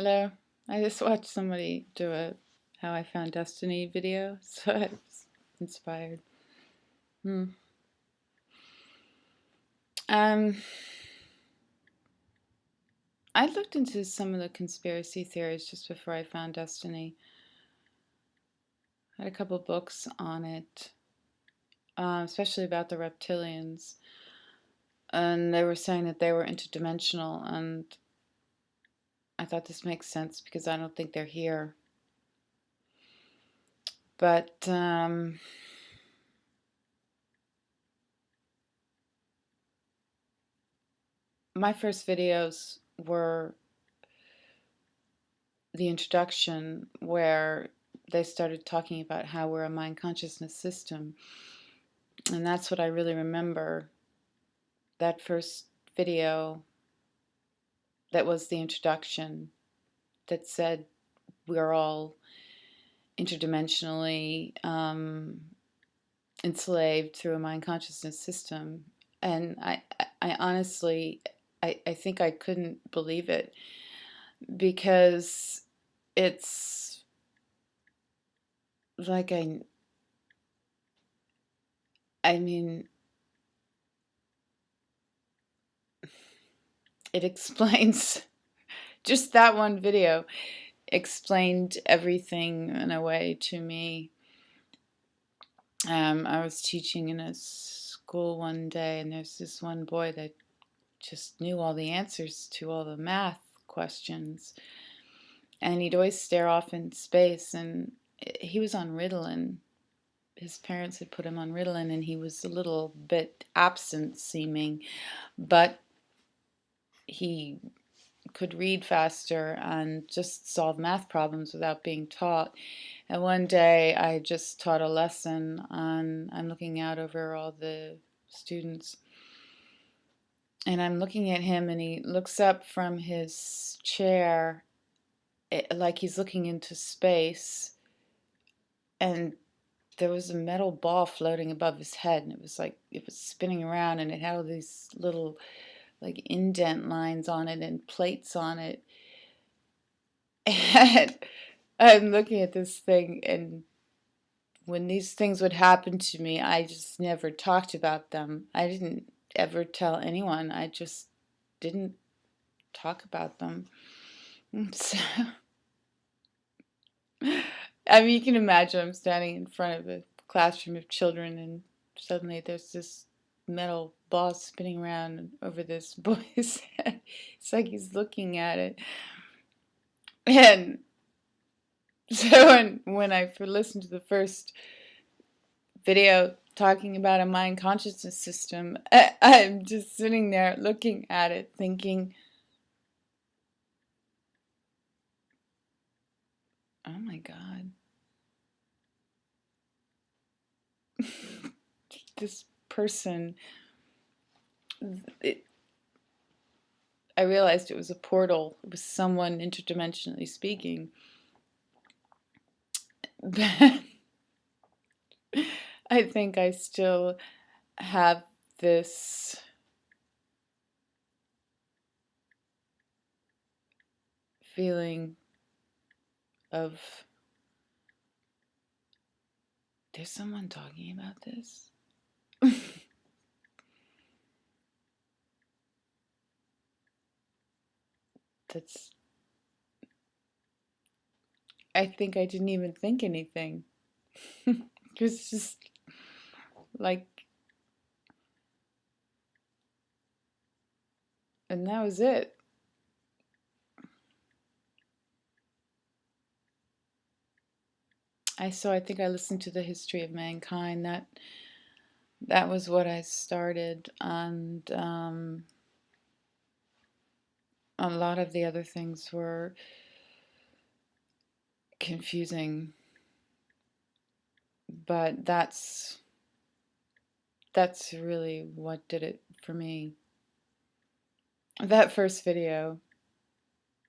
Hello. I just watched somebody do a How I Found Destiny video, so I was inspired. Hmm. Um, I looked into some of the conspiracy theories just before I found Destiny. I had a couple books on it, especially about the reptilians, and they were saying that they were interdimensional, and I thought this makes sense because I don't think they're here. But my first videos were the introduction where they started talking about how we're a mind consciousness system. And that's what I really remember. That first video, that was the introduction, that said we're all interdimensionally enslaved through a mind consciousness system. And I honestly, I think I couldn't believe it, because it's like I mean, it explains, just that one video explained everything in a way to me. I was teaching in a school one day, and there's this one boy that just knew all the answers to all the math questions, and he'd always stare off in space, and he was on Ritalin. His parents had put him on Ritalin, and he was a little bit absent seeming, but he could read faster and just solve math problems without being taught. And one day I just taught a lesson on, I'm looking out over all the students, and I'm looking at him, and he looks up from his chair, like he's looking into space, and there was a metal ball floating above his head, and it was like it was spinning around, and it had all these little like indent lines on it and plates on it. And I'm looking at this thing, and when these things would happen to me, I just never talked about them. I didn't ever tell anyone. I just didn't talk about them. So, I mean, you can imagine I'm standing in front of a classroom of children, and suddenly there's this metal ball spinning around over this boy's head. It's like he's looking at it. And so when I listened to the first video talking about a mind consciousness system, I'm just sitting there looking at it thinking, oh my God, this person, it, I realized it was a portal. It was someone interdimensionally speaking. But I think I still have this feeling of, there's someone talking about this. That's, I think I didn't even think anything. It was just like, and that was it. I think I listened to the history of mankind. That was what I started, and a lot of the other things were confusing. But that's really what did it for me. That first video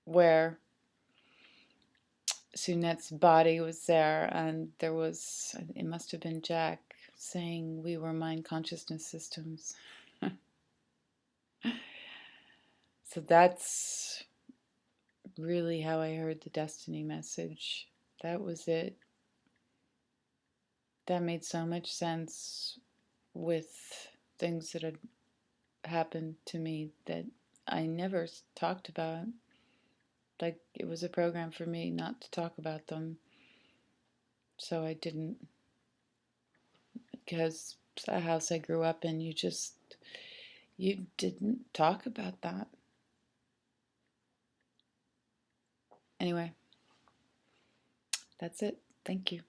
where Sunette's body was there, and there was, it must have been Jack saying we were mind consciousness systems. So that's really how I heard the Destiny message. That was it. That made so much sense with things that had happened to me that I never talked about. Like, it was a program for me not to talk about them. So I didn't, because the house I grew up in, you didn't talk about that. Anyway, that's it. Thank you.